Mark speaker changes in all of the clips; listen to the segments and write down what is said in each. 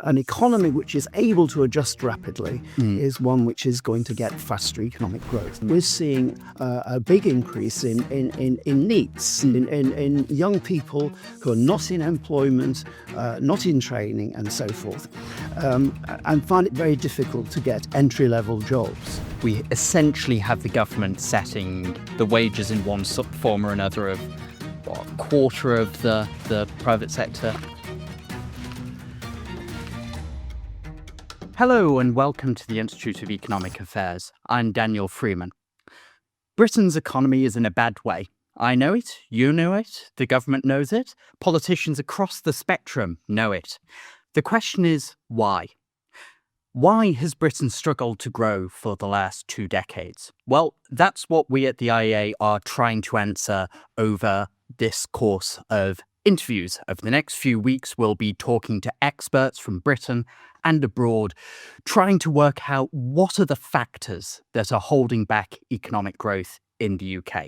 Speaker 1: an economy which is able to adjust rapidly is one which is going to get faster economic growth. We're seeing a big increase in NEETs, in young people who are not in employment, not in training, and so forth, and find it very difficult to get entry-level jobs.
Speaker 2: We essentially have the government setting the wages in one form or another of a quarter of the private sector. Hello and welcome to the Institute of Economic Affairs. I'm Daniel Freeman. Britain's economy is in a bad way. I know it, you know it, the government knows it, politicians across the spectrum know it. The question is, why? Why has Britain struggled to grow for the last 2 decades? Well, that's what we at the IEA are trying to answer over this course of interviews. Over the next few weeks, we'll be talking to experts from Britain and abroad, trying to work out what are the factors that are holding back economic growth in the UK.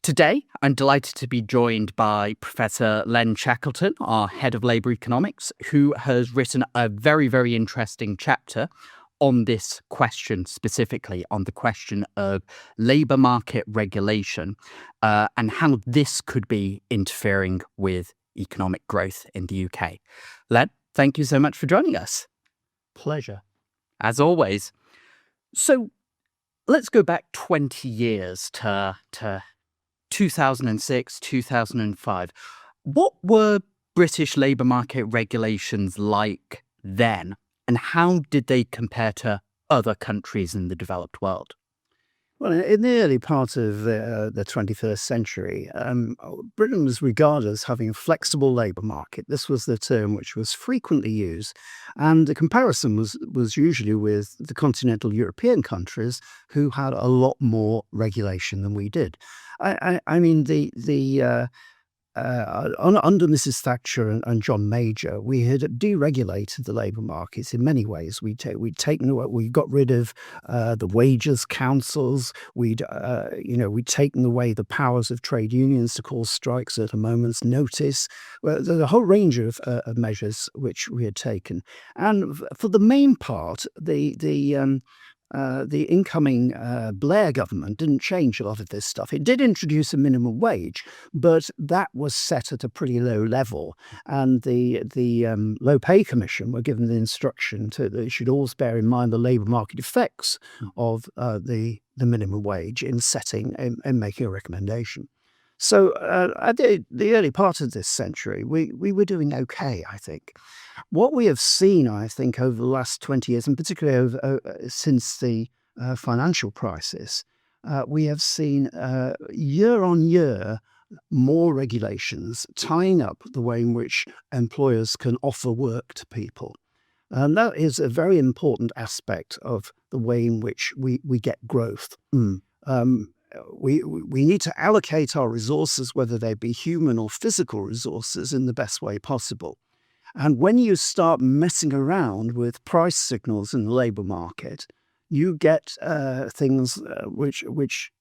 Speaker 2: Today, I'm delighted to be joined by Professor Len Shackleton, our Head of Labour Economics, who has written a very, very interesting chapter on this question, specifically on the question of labour market regulation and how this could be interfering with economic growth in the UK. Len, thank you so much for joining us.
Speaker 1: Pleasure.
Speaker 2: As always. So let's go back 20 years to 2006, 2005. What were British labour market regulations like then, and how did they compare to other countries in the developed world?
Speaker 1: Well, in the early part of the 21st century, Britain was regarded as having a flexible labour market. This was the term which was frequently used, and the comparison was usually with the continental European countries who had a lot more regulation than we did. I mean, under Mrs. Thatcher and John Major, we had deregulated the labour markets in many ways. We got rid of the wages councils. We'd taken away the powers of trade unions to call strikes at a moment's notice. Well, there's a whole range of measures which we had taken, and for the main part, the incoming Blair government didn't change a lot of this stuff. It did introduce a minimum wage, but that was set at a pretty low level. And the Low Pay Commission were given the instruction that they should always bear in mind the labour market effects of the minimum wage in setting and making a recommendation. So at the early part of this century, we were doing okay, I think. What we have seen, I think, over the last 20 years, and particularly since the financial crisis, we have seen year on year more regulations tying up the way in which employers can offer work to people. And that is a very important aspect of the way in which we get growth. We need to allocate our resources, whether they be human or physical resources, in the best way possible. And when you start messing around with price signals in the labour market, you get things which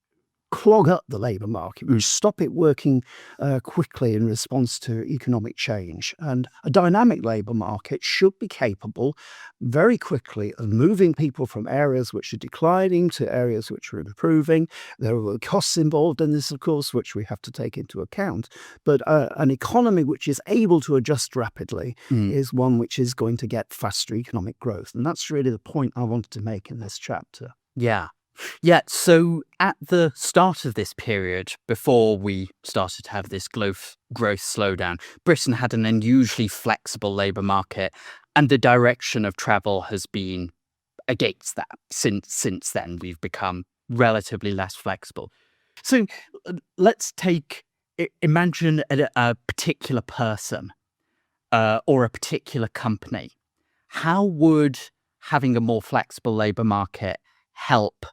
Speaker 1: clog up the labour market, which stop it working quickly in response to economic change. And a dynamic labour market should be capable very quickly of moving people from areas which are declining to areas which are improving. There are costs involved in this, of course, which we have to take into account. But an economy which is able to adjust rapidly is one which is going to get faster economic growth. And that's really the point I wanted to make in this chapter.
Speaker 2: Yeah, so at the start of this period, before we started to have this growth slowdown, Britain had an unusually flexible labour market, and the direction of travel has been against that. Since then, we've become relatively less flexible. So let's imagine a particular person or a particular company. How would having a more flexible labour market help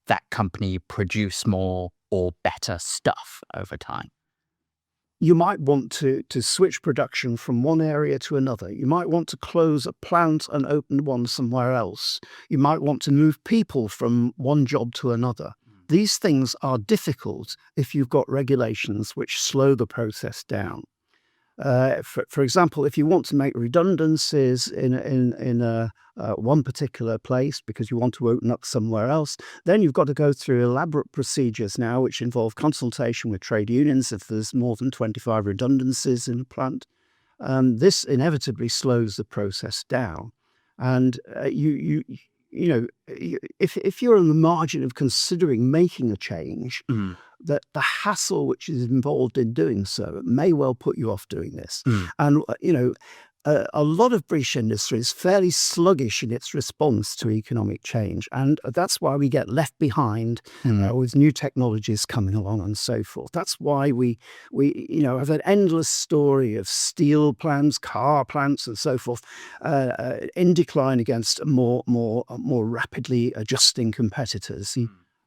Speaker 2: that company produce more or better stuff over time?
Speaker 1: You might want to switch production from one area to another. You might want to close a plant and open one somewhere else. You might want to move people from one job to another. These things are difficult if you've got regulations which slow the process down. For example, if you want to make redundancies in one particular place because you want to open up somewhere else, then you've got to go through elaborate procedures now, which involve consultation with trade unions if there's more than 25 redundancies in a plant. This inevitably slows the process down, and if you're on the margin of considering making a change, that the hassle which is involved in doing so may well put you off doing this. And a lot of British industry is fairly sluggish in its response to economic change, and that's why we get left behind with new technologies coming along and so forth. That's why we have an endless story of steel plants, car plants, and so forth in decline against more rapidly adjusting competitors.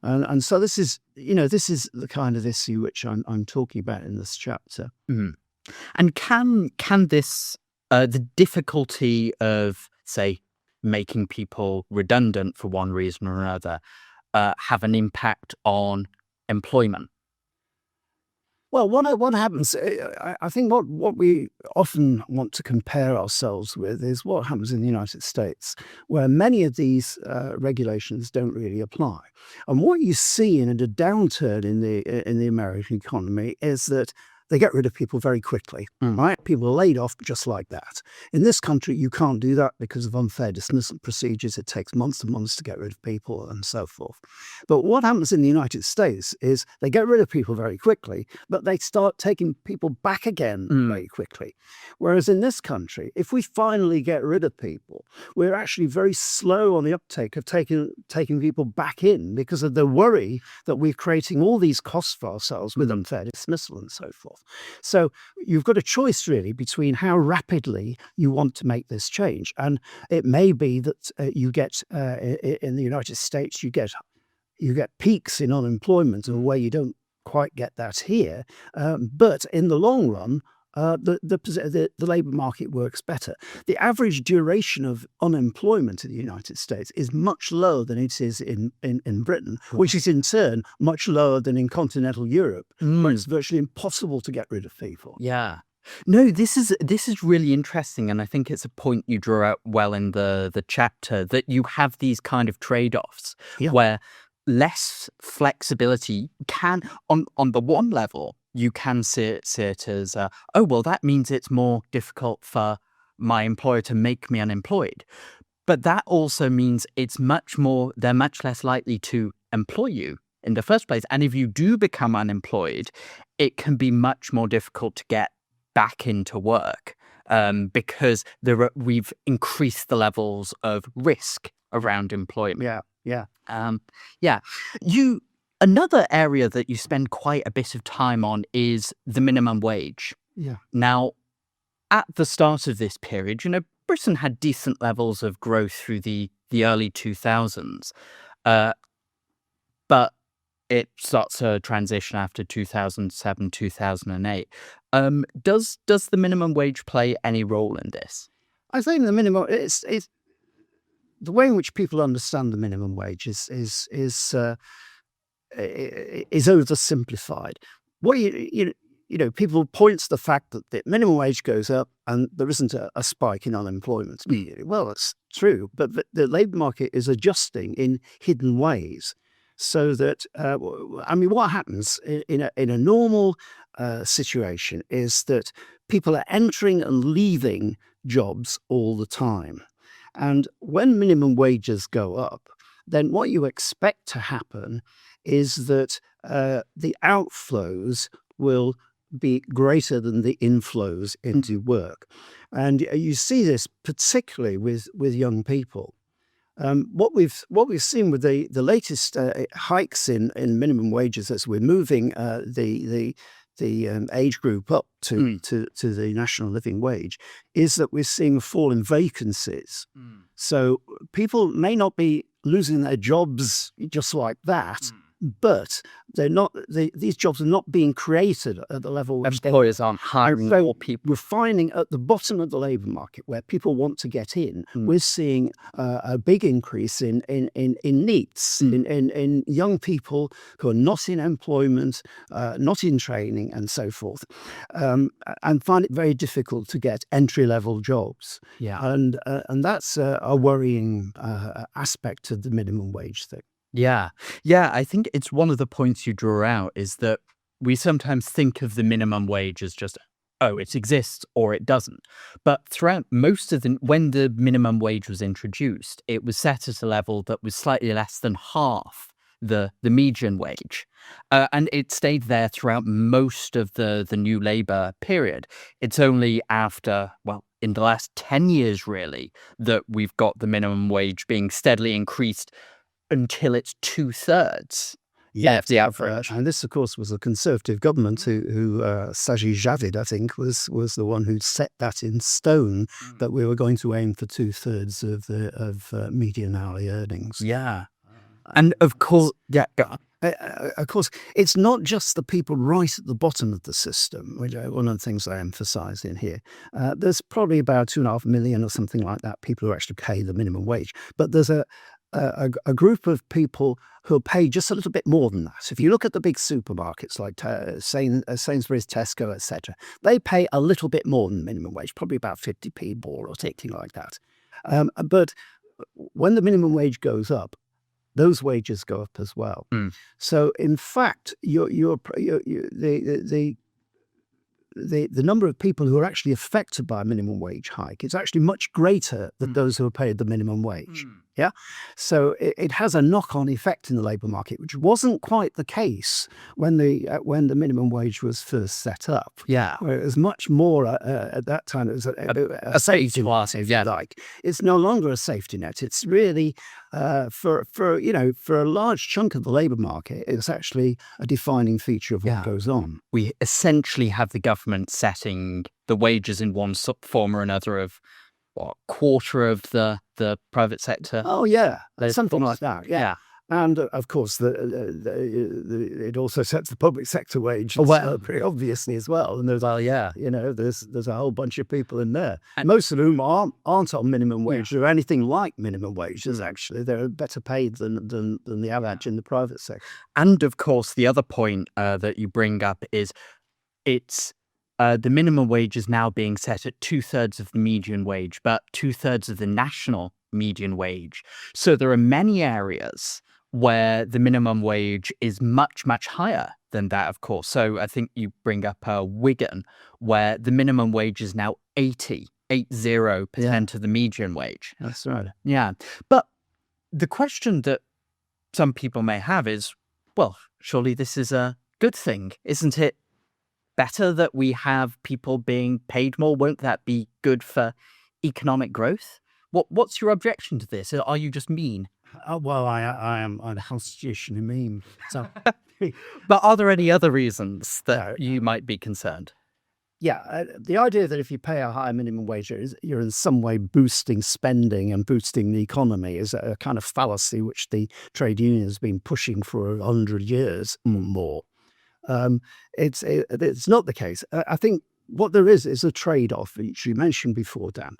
Speaker 1: And so this is the kind of issue which I'm talking about in this chapter.
Speaker 2: And can this the difficulty of, say, making people redundant for one reason or another have an impact on employment?
Speaker 1: Well, what happens, I think what we often want to compare ourselves with is what happens in the United States, where many of these regulations don't really apply. And what you see in a downturn in the American economy is that they get rid of people very quickly, right? People are laid off just like that. In this country, you can't do that because of unfair dismissal procedures. It takes months and months to get rid of people and so forth. But what happens in the United States is they get rid of people very quickly, but they start taking people back again very quickly. Whereas in this country, if we finally get rid of people, we're actually very slow on the uptake of taking people back in because of the worry that we're creating all these costs for ourselves with unfair dismissal and so forth. So you've got a choice really between how rapidly you want to make this change. And it may be that you get in the United States, you get peaks in unemployment in a way you don't quite get that here. But in the long run, the labour market works better. The average duration of unemployment in the United States is much lower than it is in Britain, which is in turn much lower than in continental Europe, where it's virtually impossible to get rid of people.
Speaker 2: Yeah. No, this is really interesting, and I think it's a point you draw out well in the chapter, that you have these kind of trade-offs where less flexibility can, on the one level, you can see it as, oh, well, that means it's more difficult for my employer to make me unemployed. But that also means they're much less likely to employ you in the first place. And if you do become unemployed, it can be much more difficult to get back into work because we've increased the levels of risk around employment. Another area that you spend quite a bit of time on is the minimum wage. Now, at the start of this period, Britain had decent levels of growth through the early 2000s, but it starts a transition after 2007, 2008. Does the minimum wage play any role in this?
Speaker 1: I think the minimum is the way in which people understand the minimum wage is oversimplified. What people point to the fact that the minimum wage goes up and there isn't a spike in unemployment immediately. Well, that's true, but the labour market is adjusting in hidden ways, so that what happens in a normal situation is that people are entering and leaving jobs all the time, and when minimum wages go up, then what you expect to happen is that the outflows will be greater than the inflows into work. And you see this particularly with young people. What we've seen with the latest hikes in minimum wages as we're moving the age group up to the national living wage is that we're seeing a fall in vacancies. So people may not be losing their jobs just like that. but they're not. These jobs are not being created at the level which
Speaker 2: Employers aren't hiring more people.
Speaker 1: we're finding at the bottom of the labour market where people want to get in, we're seeing a big increase in NEETs, in young people who are not in employment, not in training, and so forth, and find it very difficult to get entry-level jobs.
Speaker 2: Yeah.
Speaker 1: And that's a worrying aspect of the minimum wage thing.
Speaker 2: Yeah. Yeah. I think it's one of the points you draw out is that we sometimes think of the minimum wage as just, oh, it exists or it doesn't. But throughout most of when the minimum wage was introduced, it was set at a level that was slightly less than half the median wage. And it stayed there throughout most of the New Labour period. It's only after, well, in the last 10 years, really, that we've got the minimum wage being steadily increased until it's 2/3 of the average.
Speaker 1: And this, of course, was a Conservative government who Sajid Javid, I think, was the one who set that in stone, that we were going to aim for 2/3 of median hourly earnings.
Speaker 2: Yeah. And of course,
Speaker 1: Of course, it's not just the people right at the bottom of the system, which one of the things I emphasise in here. There's probably about 2.5 million or something like that people who actually pay the minimum wage. But there's a group of people who pay just a little bit more than that. If you look at the big supermarkets like Sainsbury's, Tesco, etc., they pay a little bit more than minimum wage, probably about 50p more or something like that. But when the minimum wage goes up, those wages go up as well. So, in fact, the number of people who are actually affected by a minimum wage hike is actually much greater than those who are paid the minimum wage. Yeah, so it has a knock-on effect in the labour market, which wasn't quite the case when the minimum wage was first set up.
Speaker 2: Yeah,
Speaker 1: where it was much more at that time. It was a safety net, if you like. It's no longer a safety net. It's really for a large chunk of the labour market, it's actually a defining feature of what goes on.
Speaker 2: We essentially have the government setting the wages in one form or another of what, quarter of the private sector.
Speaker 1: Oh yeah, something like that. Yeah. And of course, it also sets the public sector wage pretty obviously as well. And there's there's a whole bunch of people in there, and most of whom aren't on minimum wage or anything like minimum wages. Actually, they're better paid than the average in the private sector.
Speaker 2: And of course, the other point that you bring up is it's the minimum wage is now being set at 2/3 of the median wage, but 2/3 of the national median wage. So there are many areas where the minimum wage is much, much higher than that, of course. So I think you bring up Wigan, where the minimum wage is now 80% of the median wage.
Speaker 1: That's right.
Speaker 2: Yeah. But the question that some people may have is, well, surely this is a good thing. Isn't it better that we have people being paid more? Won't that be good for economic growth? What's your objection to this? Are you just mean?
Speaker 1: Well, I am a constitutionally mean. So,
Speaker 2: but are there any other reasons that you might be concerned?
Speaker 1: Yeah, the idea that if you pay a higher minimum wage, you're in some way boosting spending and boosting the economy is a kind of fallacy which the trade union has been pushing for 100 years or more. It's not the case. I think what there is a trade-off, which you mentioned before, Dan.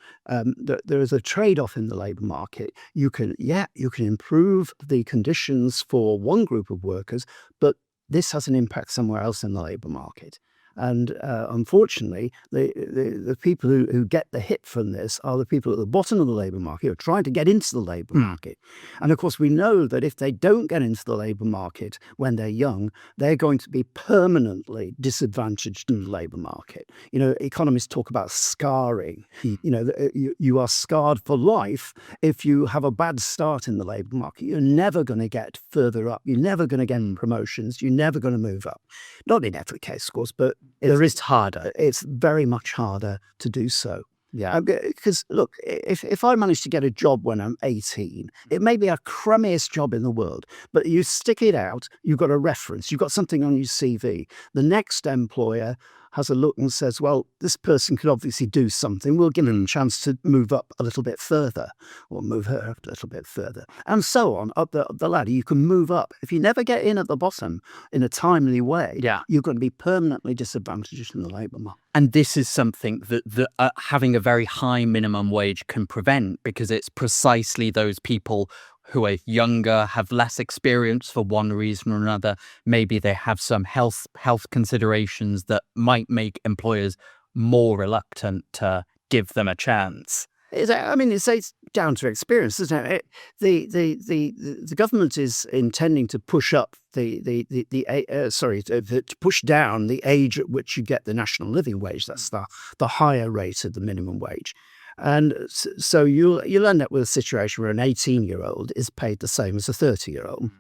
Speaker 1: There is a trade-off in the labour market. You can improve the conditions for one group of workers, but this has an impact somewhere else in the labour market. And unfortunately, the people who get the hit from this are the people at the bottom of the labour market who are trying to get into the labour market. And of course, we know that if they don't get into the labour market when they're young, they're going to be permanently disadvantaged in the labour market. Economists talk about scarring. You are scarred for life if you have a bad start in the labour market. You're never going to get further up. You're never going to get promotions. You're never going to move up. Not in every case, of course, but
Speaker 2: it's harder.
Speaker 1: It's very much harder to do so.
Speaker 2: Yeah.
Speaker 1: Because look, if I manage to get a job when I'm 18, it may be a crummiest job in the world, but you stick it out, you've got a reference, you've got something on your CV. The next employer has a look and says, well, this person could obviously do something. We'll give them a chance to move up a little bit further, or move her up a little bit further, and so on up the ladder. You can move up. If you never get in at the bottom in a timely way, you're going to be permanently disadvantaged in the labour market.
Speaker 2: And this is something that having a very high minimum wage can prevent, because it's precisely those people who are younger, have less experience for one reason or another. Maybe they have some health considerations that might make employers more reluctant to give them a chance.
Speaker 1: It's down to experience, isn't it? The government is intending to push up to push down the age at which you get the national living wage. That's the higher rate of the minimum wage. And so you'll end up with a situation where an 18-year-old is paid the same as a 30-year-old.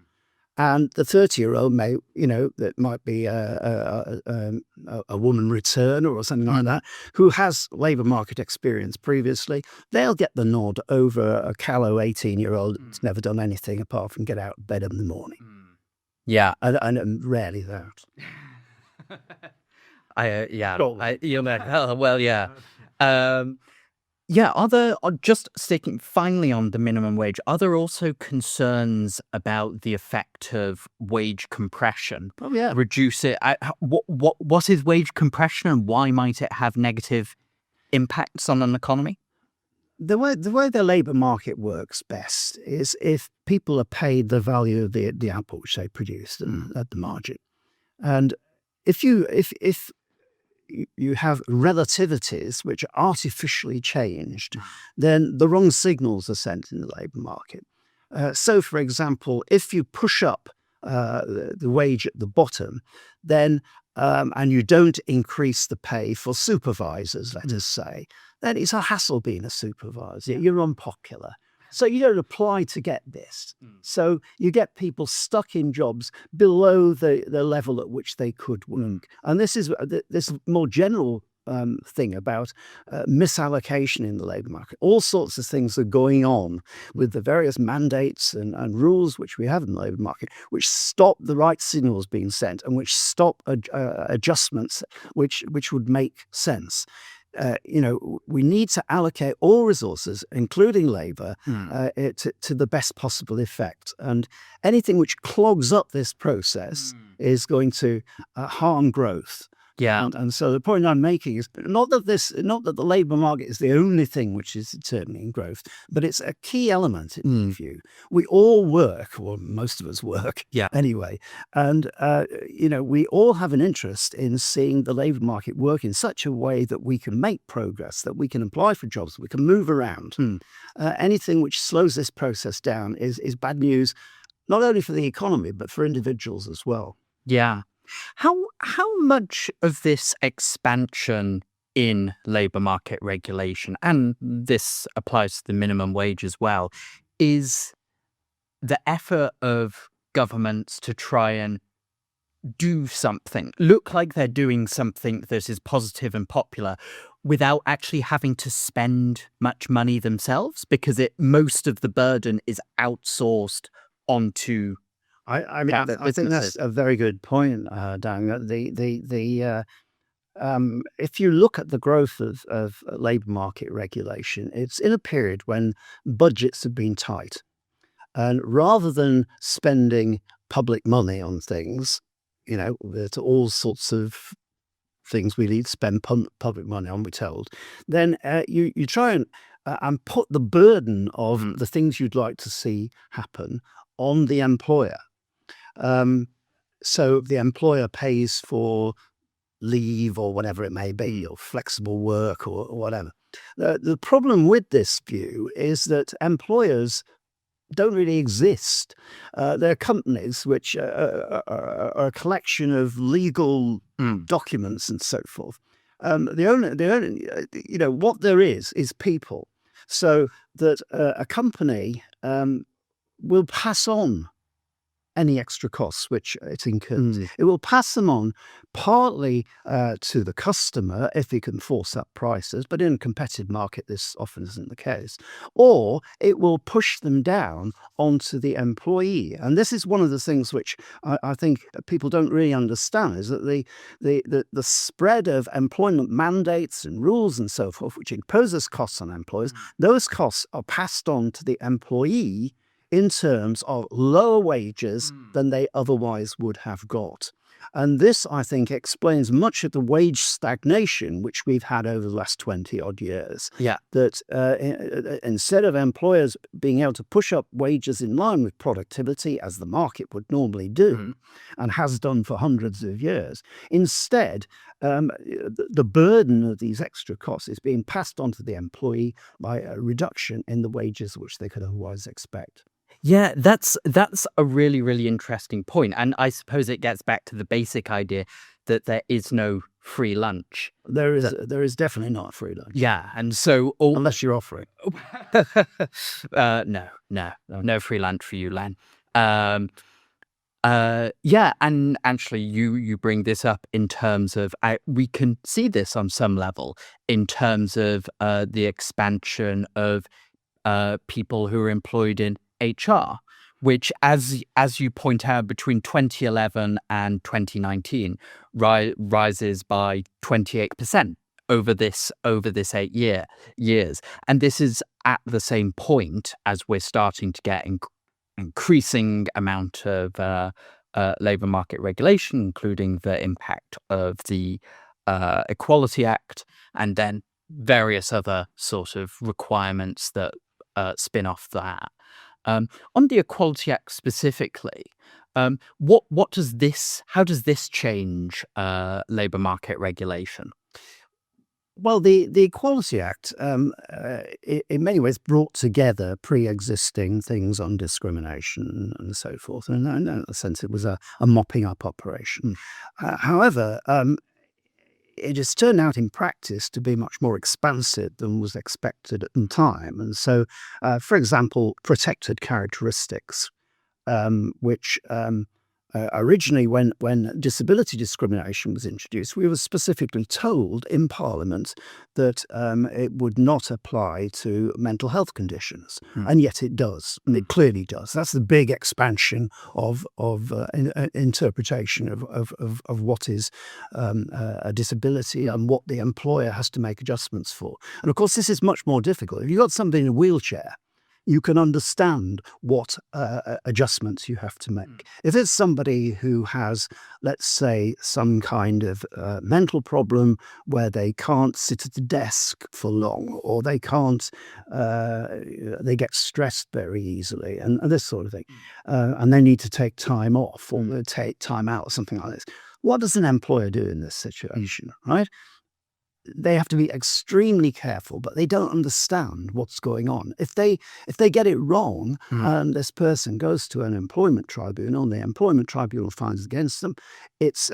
Speaker 1: And the 30-year-old that might be a woman returner or something like that, who has labour market experience previously. They'll get the nod over a callow 18-year-old who's never done anything apart from get out of bed in the morning.
Speaker 2: Yeah.
Speaker 1: And rarely that.
Speaker 2: Just sticking finally on the minimum wage, are there also concerns about the effect of wage compression?
Speaker 1: Oh, yeah.
Speaker 2: Reduce it. What is wage compression, and why might it have negative impacts on an economy?
Speaker 1: The way the labour market works best is if people are paid the value of the output which they produced and at the margin. And if you have relativities which are artificially changed, then the wrong signals are sent in the labour market. So, for example, if you push up the wage at the bottom, then and you don't increase the pay for supervisors, let us say, then it's a hassle being a supervisor. You're unpopular. So you don't apply to get this. So you get people stuck in jobs below the level at which they could work. And this is this more general thing about misallocation in the labour market. All sorts of things are going on with the various mandates and rules which we have in the labour market, which stop the right signals being sent and which stop adjustments which would make sense. We need to allocate all resources, including labour, to the best possible effect. And anything which clogs up this process is going to harm growth.
Speaker 2: Yeah.
Speaker 1: And so the point I'm making is not that the labour market is the only thing which is determining growth, but it's a key element in my view. We all work, or most of us work anyway. And, we all have an interest in seeing the labour market work in such a way that we can make progress, that we can apply for jobs, we can move around. Anything which slows this process down is bad news, not only for the economy, but for individuals as well.
Speaker 2: Yeah. How much of this expansion in labour market regulation, and this applies to the minimum wage as well, is the effort of governments to try and do something, look like they're doing something that is positive and popular, without actually having to spend much money themselves, because most of the burden is outsourced onto.
Speaker 1: I think that's a very good point, Dan. If you look at the growth of labour market regulation, it's in a period when budgets have been tight. And rather than spending public money on things, there's all sorts of things we need to spend public money on, we're told, then you try and put the burden of the things you'd like to see happen on the employer. So the employer pays for leave or whatever it may be, or flexible work or whatever. The problem with this view is that employers don't really exist. They're companies which are a collection of legal documents and so forth. The only, what there is people. So that a company will pass on any extra costs which it incurs. It will pass them on partly to the customer if he can force up prices, but in a competitive market this often isn't the case, or it will push them down onto the employee. And this is one of the things which I think people don't really understand, is that the spread of employment mandates and rules and so forth, which imposes costs on employers, those costs are passed on to the employee in terms of lower wages than they otherwise would have got. And this, I think, explains much of the wage stagnation which we've had over the last 20-odd years.
Speaker 2: Yeah.
Speaker 1: That instead of employers being able to push up wages in line with productivity, as the market would normally do, and has done for hundreds of years, instead, the burden of these extra costs is being passed on to the employee by a reduction in the wages which they could otherwise expect.
Speaker 2: Yeah, that's a really, really interesting point. And I suppose it gets back to the basic idea that there is no free lunch.
Speaker 1: There is definitely not a free lunch.
Speaker 2: Yeah, and so
Speaker 1: unless you're offering.
Speaker 2: No free lunch for you, Len. Yeah, and actually you bring this up in terms of we can see this on some level in terms of the expansion of people who are employed in HR, which, as you point out, between 2011 and 2019 rises by 28% over this 8 years. And this is at the same point as we're starting to get increasing amount of labour market regulation, including the impact of the Equality Act, and then various other sort of requirements that spin off that. On the Equality Act specifically, how does this change labour market regulation?
Speaker 1: Well, the Equality Act, in many ways, brought together pre-existing things on discrimination and so forth. And in a sense, it was a mopping up operation. However, it has turned out in practice to be much more expansive than was expected at the time. And so, for example, protected characteristics, which originally, when disability discrimination was introduced, we were specifically told in Parliament that it would not apply to mental health conditions, and yet it does. And it clearly does. That's the big expansion of interpretation of what is a disability and what the employer has to make adjustments for. And of course, this is much more difficult. If you've got somebody in a wheelchair, you can understand what adjustments you have to make. If it's somebody who has, let's say, some kind of mental problem where they can't sit at a desk for long, or they can't, they get stressed very easily, and this sort of thing, and they need to take time off or take time out or something like this. What does an employer do in this situation, right? They have to be extremely careful, but they don't understand what's going on. If they get it wrong, and this person goes to an employment tribunal, and the employment tribunal finds against them, it's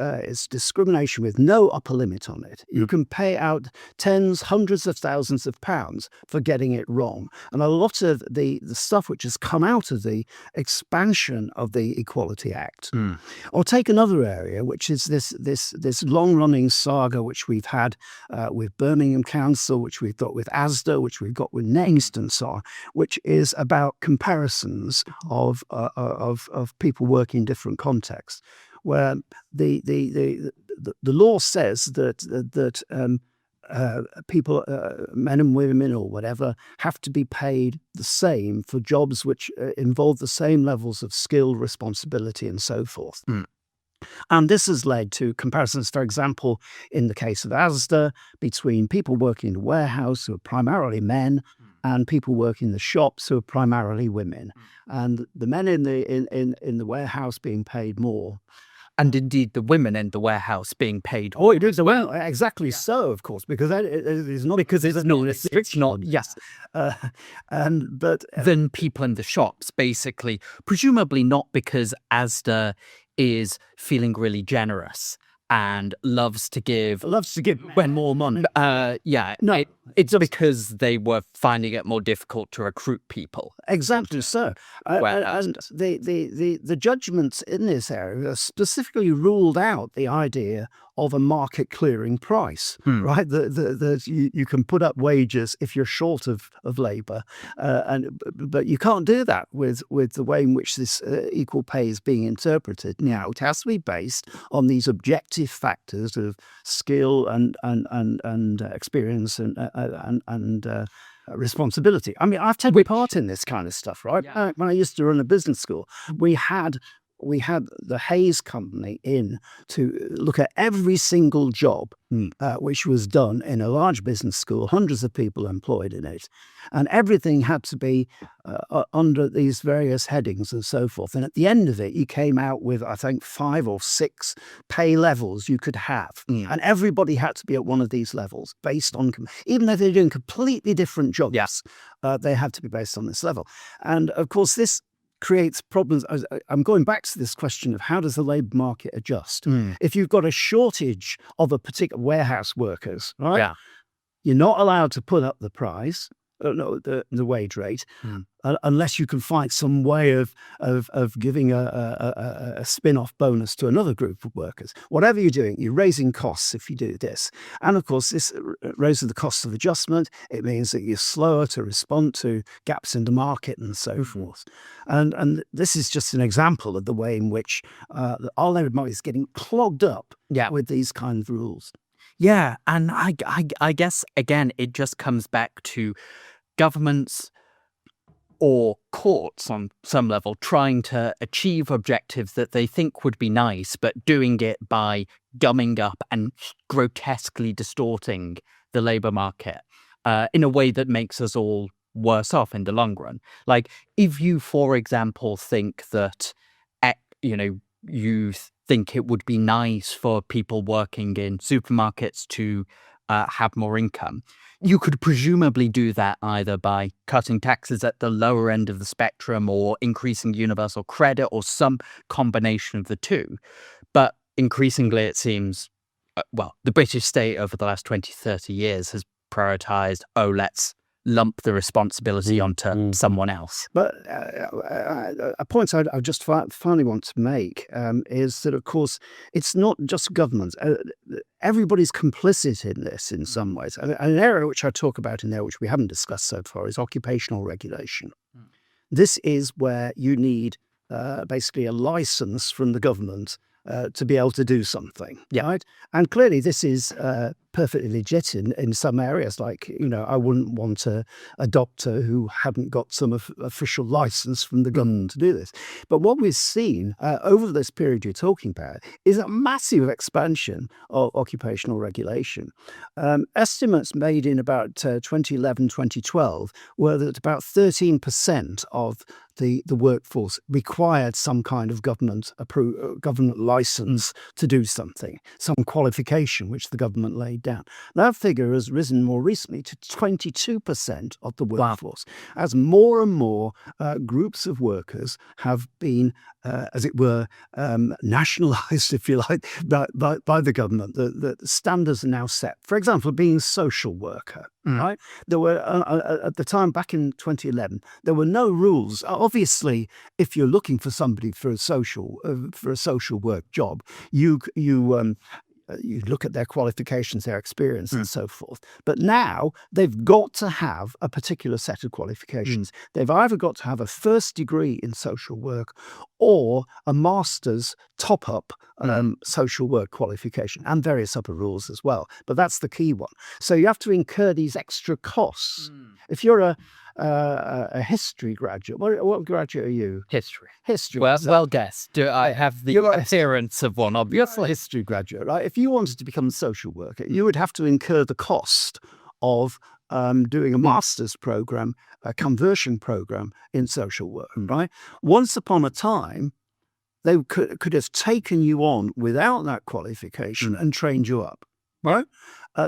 Speaker 1: discrimination with no upper limit on it. You can pay out tens, hundreds of thousands of pounds for getting it wrong. And a lot of the stuff which has come out of the expansion of the Equality Act, or take another area, which is this long-running saga which we've had with Birmingham Council, which we've got with ASDA, which we've got with NEETs and so on, which is about comparisons of people working in different contexts, where the law says that people, men and women or whatever, have to be paid the same for jobs which involve the same levels of skill, responsibility, and so forth. And this has led to comparisons, for example, in the case of ASDA, between people working in the warehouse, who are primarily men, and people working in the shops, who are primarily women. And the men in the warehouse being paid more.
Speaker 2: And indeed, the women in the warehouse being paid.
Speaker 1: Oh, it is. Well, exactly so, of course, because it is not
Speaker 2: it's not. Yes,
Speaker 1: but
Speaker 2: than people in the shops, basically, presumably not because ASDA is feeling really generous and loves to give
Speaker 1: when more money.
Speaker 2: Yeah.
Speaker 1: No,
Speaker 2: It's because they were finding it more difficult to recruit people.
Speaker 1: Exactly so. And the judgments in this area specifically ruled out the idea of a market clearing price, right? You can put up wages if you're short of labour, but you can't do that with the way in which this equal pay is being interpreted now. It has to be based on these objective factors of skill and experience and responsibility. I mean, I've taken part in this kind of stuff, right?
Speaker 2: Yeah.
Speaker 1: When I used to run a business school, we had the Hayes Company in to look at every single job which was done in a large business school, hundreds of people employed in it, and everything had to be under these various headings and so forth. And at the end of it, you came out with, I think, 5 or 6 pay levels you could have, and everybody had to be at one of these levels based on, even though they're doing completely different jobs, they had to be based on this level. And of course, this creates problems. I'm going back to this question of how does the labour market adjust? If you've got a shortage of a particular warehouse workers, right? You're not allowed to put up the price, the wage rate, unless you can find some way of giving a spin-off bonus to another group of workers. Whatever you're doing, you're raising costs if you do this. And of course, this raises the cost of adjustment. It means that you're slower to respond to gaps in the market and so forth. And this is just an example of the way in which our labour market is getting clogged up with these kind of rules.
Speaker 2: Yeah, and I guess, again, it just comes back to governments or courts on some level trying to achieve objectives that they think would be nice, but doing it by gumming up and grotesquely distorting the labour market in a way that makes us all worse off in the long run. Like, if you, for example, think that, you think it would be nice for people working in supermarkets to have more income, you could presumably do that either by cutting taxes at the lower end of the spectrum or increasing universal credit or some combination of the two. But increasingly, it seems, the British state over the last 20, 30 years has prioritised, let's lump the responsibility onto someone else.
Speaker 1: But a point I just finally want to make is that, of course, it's not just governments. Everybody's complicit in this in some ways. And an area which I talk about in there, which we haven't discussed so far, is occupational regulation. This is where you need basically a license from the government to be able to do something, right? And clearly this is perfectly legit in some areas. Like, I wouldn't want a doctor who hadn't got some official license from the government to do this. But what we've seen over this period you're talking about is a massive expansion of occupational regulation. Estimates made in about 2011, 2012 were that about 13% of the workforce required some kind of government license to do something, some qualification which the government laid down. That figure has risen more recently to 22% of the workforce, as more and more groups of workers have been, as it were, nationalised, if you like, by the government. The standards are now set. For example, being a social worker. Right? There were at the time back in 2011, there were no rules. Obviously, if you're looking for somebody for a social work job, you look at their qualifications, their experience, and so forth. But now they've got to have a particular set of qualifications. They've either got to have a first degree in social work or a master's top-up social work qualification, and various other rules as well. But that's the key one. So you have to incur these extra costs. If you're a history graduate, what graduate are you?
Speaker 2: History.
Speaker 1: Well
Speaker 2: guessed. Do I have the appearance of one, obviously?
Speaker 1: You're a history graduate, right? If you wanted to become a social worker, you would have to incur the cost of doing a master's program, a conversion program in social work, right? Once upon a time, they could have taken you on without that qualification and trained you up, right?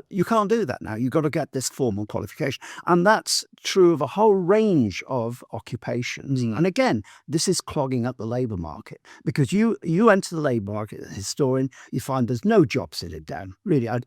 Speaker 1: You can't do that now. You've got to get this formal qualification. And that's true of a whole range of occupations. And again, this is clogging up the labour market, because you enter the labour market as a historian, you find there's no job sitting down. Really, I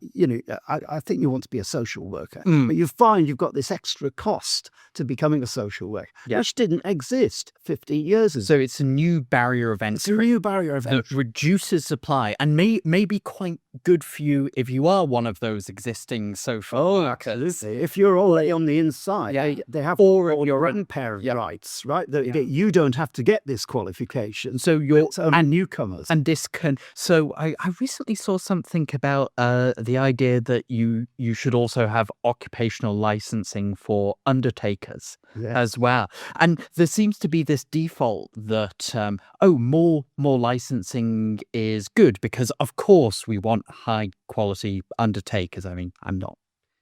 Speaker 1: think you want to be a social worker, but you find you've got this extra cost to becoming a social worker, which didn't exist 15 years ago.
Speaker 2: So it's a new barrier of entry.
Speaker 1: It's a new barrier of entry.
Speaker 2: That reduces supply and may be quite good for you if you are one of those existing social workers.
Speaker 1: If you're already on the inside, they have all your own parent rights, right? That you don't have to get this qualification.
Speaker 2: So you're
Speaker 1: and newcomers.
Speaker 2: And this can. So I recently saw something about the idea that you should also have occupational licensing for undertakers as well. And there seems to be this default that more licensing is good, because of course we want high quality undertakers. I mean, I'm not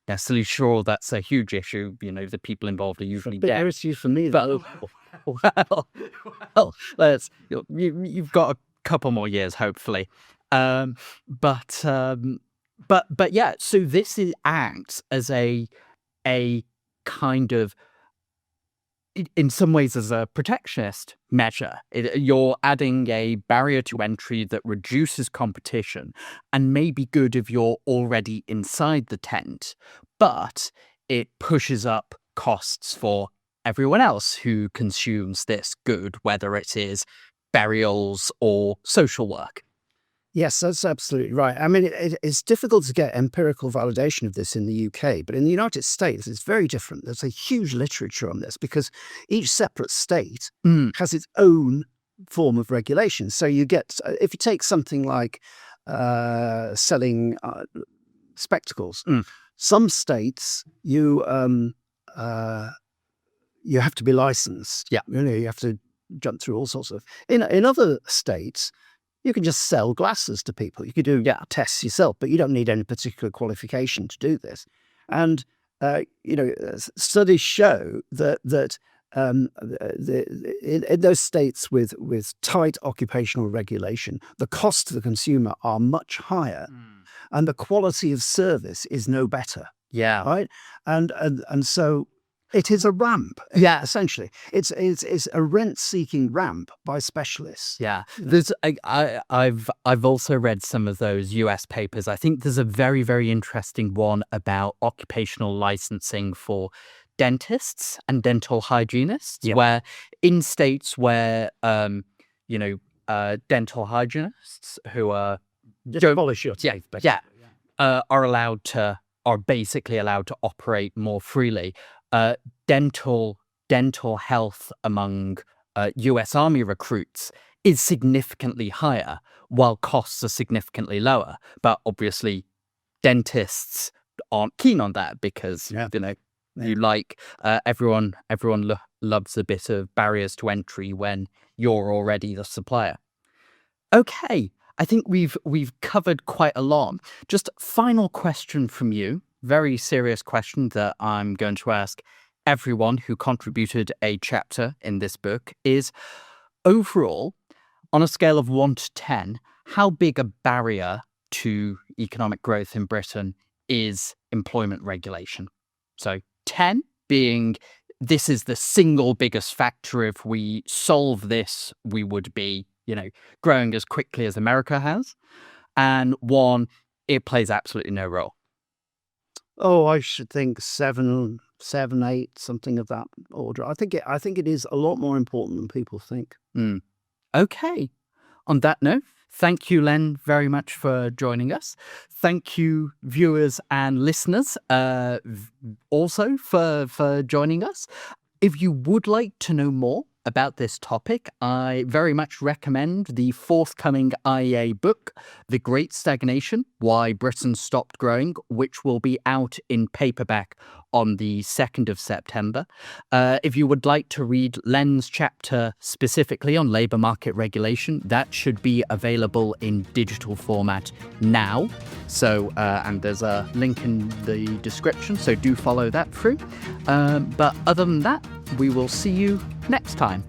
Speaker 2: necessarily sure that's a huge issue. You know, the people involved are usually dead.
Speaker 1: Issue for me,
Speaker 2: but you've got a couple more years, hopefully. But yeah. So this acts as a kind of, in some ways, as a protectionist measure. You're adding a barrier to entry that reduces competition and may be good if you're already inside the tent, but it pushes up costs for everyone else who consumes this good, whether it is burials or social work.
Speaker 1: Yes, that's absolutely right. I mean, it's difficult to get empirical validation of this in the UK, but in the United States, it's very different. There's a huge literature on this, because each separate state has its own form of regulation. So you get, if you take something like selling spectacles, some states you have to be licensed.
Speaker 2: Yeah,
Speaker 1: you have to jump through all sorts of. In other states, you can just sell glasses to people. You can do tests yourself, but you don't need any particular qualification to do this. And studies show that in those states with tight occupational regulation, the cost to the consumer are much higher, and the quality of service is no better.
Speaker 2: Yeah,
Speaker 1: right. And so it is a ramp.
Speaker 2: Yeah,
Speaker 1: essentially, it's a rent-seeking ramp by specialists.
Speaker 2: Yeah, there's I've also read some of those US papers. I think there's a very, very interesting one about occupational licensing for dentists and dental hygienists, where in states where dental hygienists who are
Speaker 1: just polish your teeth,
Speaker 2: are basically allowed to operate more freely. Dental health among US Army recruits is significantly higher, while costs are significantly lower. But obviously, dentists aren't keen on that, because you like everyone loves a bit of barriers to entry when you're already the supplier. Okay, I think we've covered quite a lot. Just final question from you. Very serious question that I'm going to ask everyone who contributed a chapter in this book is, overall, on a scale of 1 to 10, how big a barrier to economic growth in Britain is employment regulation? So 10 being, this is the single biggest factor. If we solve this, we would be, growing as quickly as America has. And 1, it plays absolutely no role.
Speaker 1: Oh, I should think 7, 8, something of that order. I think it is a lot more important than people think.
Speaker 2: Okay. On that note, thank you, Len, very much for joining us. Thank you, viewers and listeners, also for joining us. If you would like to know more about this topic, I very much recommend the forthcoming IEA book, The Great Stagnation, Why Britain Stopped Growing, which will be out in paperback on the 2nd of September. If you would like to read Len's chapter specifically on labour market regulation, that should be available in digital format now. So, and there's a link in the description, so do follow that through. But other than that, we will see you next time.